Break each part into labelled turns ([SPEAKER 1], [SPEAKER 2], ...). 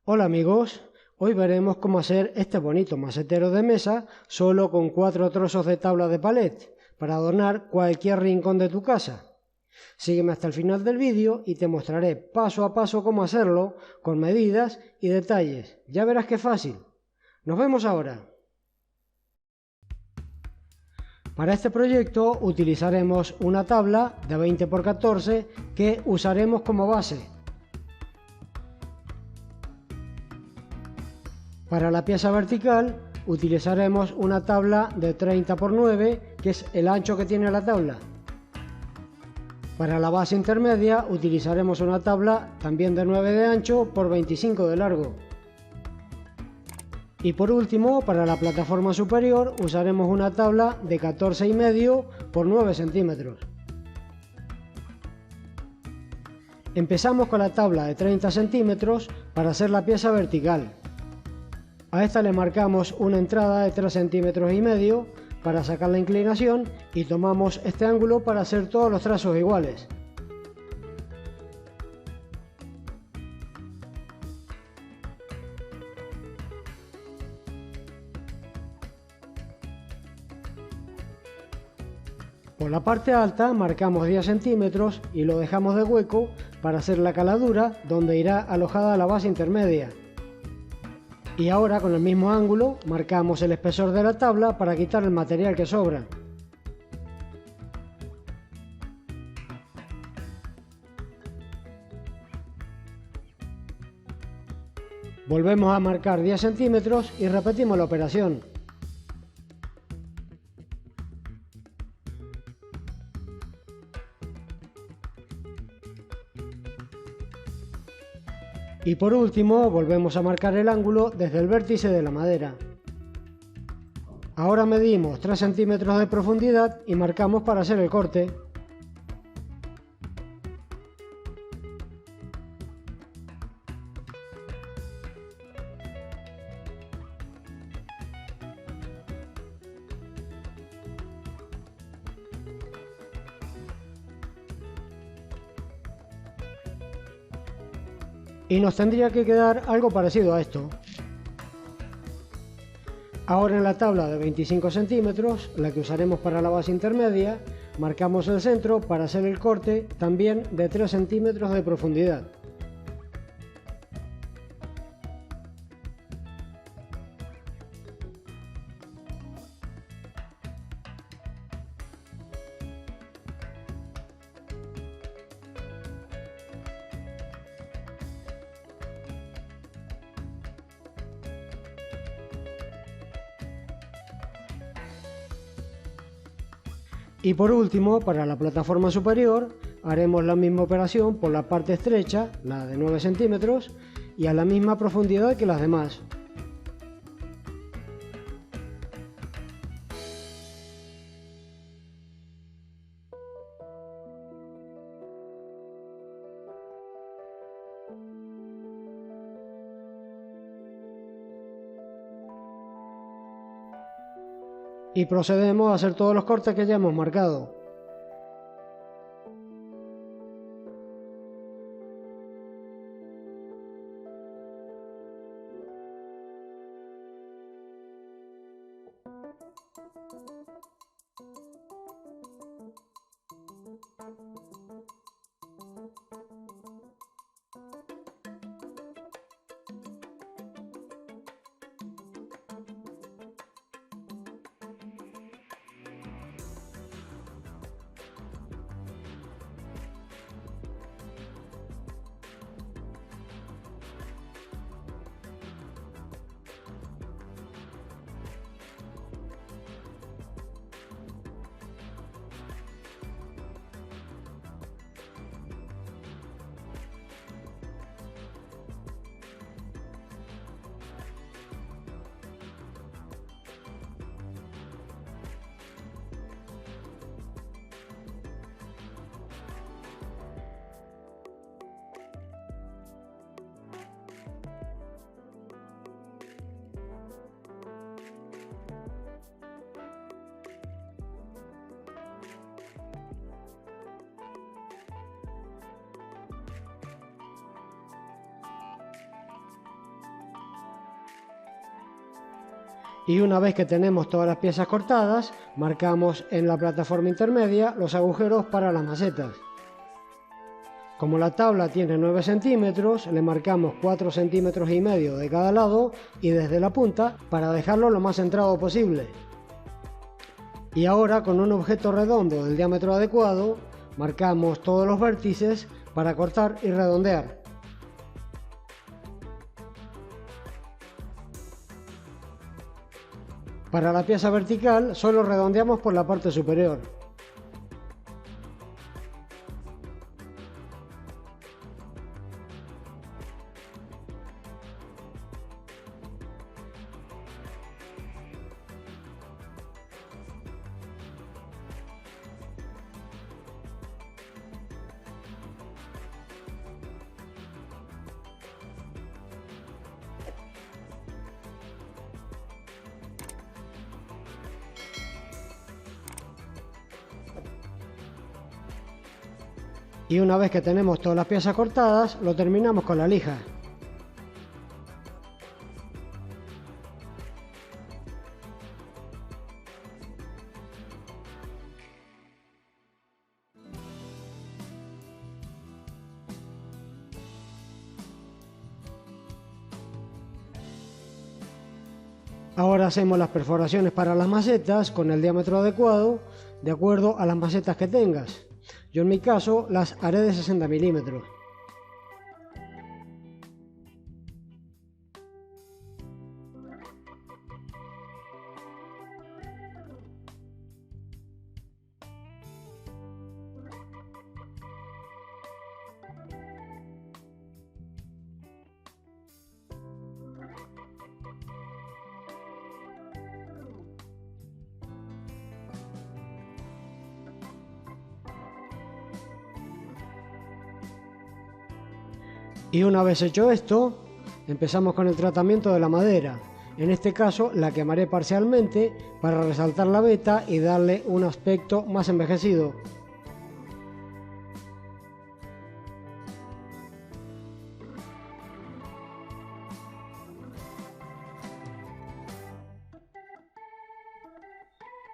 [SPEAKER 1] Hola amigos, hoy veremos cómo hacer este bonito macetero de mesa solo con 4 trozos de tabla de palet para adornar cualquier rincón de tu casa. Sígueme hasta el final del vídeo y te mostraré paso a paso cómo hacerlo con medidas y detalles. Ya verás qué fácil. Nos vemos ahora. Para este proyecto utilizaremos una tabla de 20 x 14 que usaremos como base. Para la pieza vertical utilizaremos una tabla de 30 x 9, que es el ancho que tiene la tabla. Para la base intermedia utilizaremos una tabla también de 9 de ancho por 25 de largo. Y por último, para la plataforma superior usaremos una tabla de 14,5 por 9 centímetros. Empezamos con la tabla de 30 centímetros para hacer la pieza vertical. A esta le marcamos una entrada de 3,5 centímetros para sacar la inclinación y tomamos este ángulo para hacer todos los trazos iguales. Por la parte alta marcamos 10 centímetros y lo dejamos de hueco para hacer la caladura donde irá alojada la base intermedia. Y ahora con el mismo ángulo marcamos el espesor de la tabla para quitar el material que sobra. Volvemos a marcar 10 centímetros y repetimos la operación. Y por último volvemos a marcar el ángulo desde el vértice de la madera. Ahora medimos 3 centímetros de profundidad y marcamos para hacer el corte. Y nos tendría que quedar algo parecido a esto. Ahora en la tabla de 25 centímetros, la que usaremos para la base intermedia, marcamos el centro para hacer el corte también de 3 centímetros de profundidad. Y por último, para la plataforma superior, haremos la misma operación por la parte estrecha, la de 9 centímetros, y a la misma profundidad que las demás. Y procedemos a hacer todos los cortes que ya hemos marcado. Y una vez que tenemos todas las piezas cortadas, marcamos en la plataforma intermedia los agujeros para las macetas. Como la tabla tiene 9 centímetros, le marcamos 4,5 centímetros de cada lado y desde la punta para dejarlo lo más centrado posible. Y ahora, con un objeto redondo del diámetro adecuado, marcamos todos los vértices para cortar y redondear. Para la pieza vertical solo redondeamos por la parte superior. Y una vez que tenemos todas las piezas cortadas, lo terminamos con la lija. Ahora hacemos las perforaciones para las macetas con el diámetro adecuado, de acuerdo a las macetas que tengas. Yo en mi caso las haré de 60 milímetros. Y una vez hecho esto, empezamos con el tratamiento de la madera. En este caso la quemaré parcialmente para resaltar la veta y darle un aspecto más envejecido.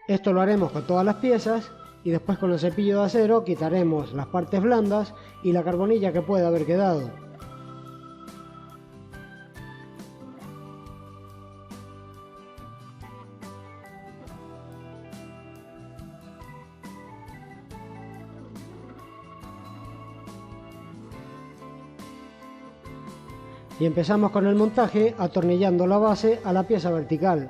[SPEAKER 1] Esto lo haremos con todas las piezas y después con el cepillo de acero quitaremos las partes blandas y la carbonilla que pueda haber quedado. Y empezamos con el montaje atornillando la base a la pieza vertical.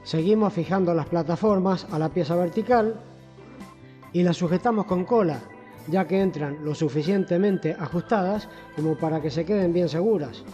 [SPEAKER 1] Seguimos fijando las plataformas a la pieza vertical y las sujetamos con cola, ya que entran lo suficientemente ajustadas como para que se queden bien seguras.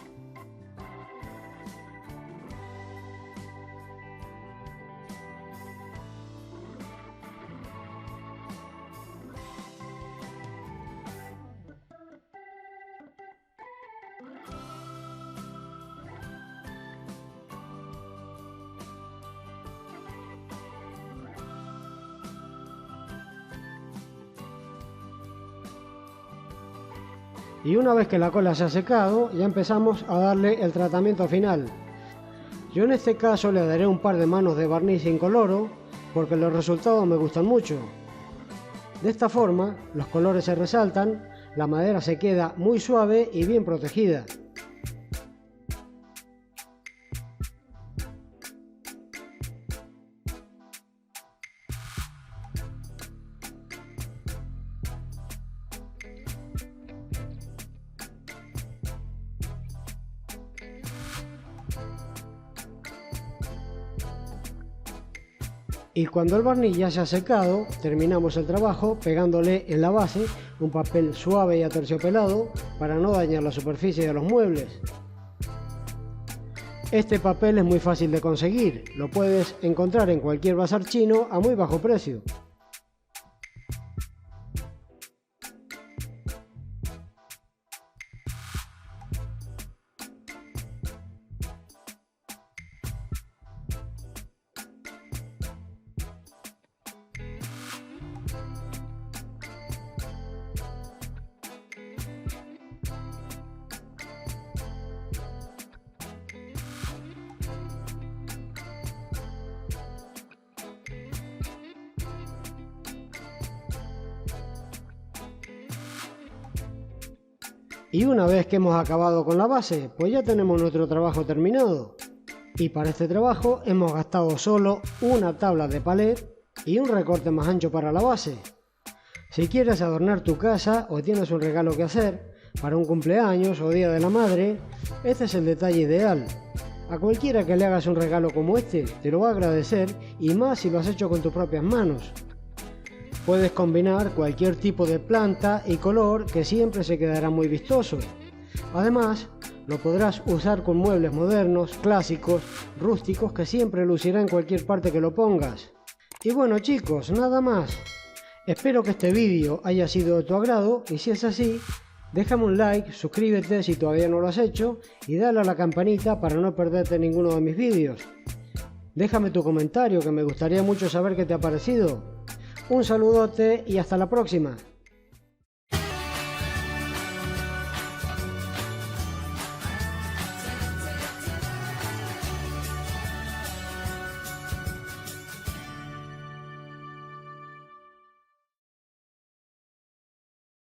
[SPEAKER 1] Y una vez que la cola se ha secado, ya empezamos a darle el tratamiento final. Yo en este caso le daré un par de manos de barniz incoloro, porque los resultados me gustan mucho. De esta forma, los colores se resaltan, la madera se queda muy suave y bien protegida. Y cuando el barniz ya se ha secado, terminamos el trabajo pegándole en la base un papel suave y aterciopelado para no dañar la superficie de los muebles. Este papel es muy fácil de conseguir, lo puedes encontrar en cualquier bazar chino a muy bajo precio. Y una vez que hemos acabado con la base, pues ya tenemos nuestro trabajo terminado. Y para este trabajo hemos gastado solo una tabla de palet y un recorte más ancho para la base. Si quieres adornar tu casa o tienes un regalo que hacer, para un cumpleaños o día de la madre, este es el detalle ideal. A cualquiera que le hagas un regalo como este, te lo va a agradecer, y más si lo has hecho con tus propias manos. Puedes combinar cualquier tipo de planta y color que siempre se quedará muy vistoso. Además, lo podrás usar con muebles modernos, clásicos, rústicos que siempre lucirá en cualquier parte que lo pongas. Y bueno chicos, nada más. Espero que este vídeo haya sido de tu agrado y si es así, déjame un like, suscríbete si todavía no lo has hecho y dale a la campanita para no perderte ninguno de mis vídeos. Déjame tu comentario que me gustaría mucho saber qué te ha parecido. Un saludote y hasta la próxima.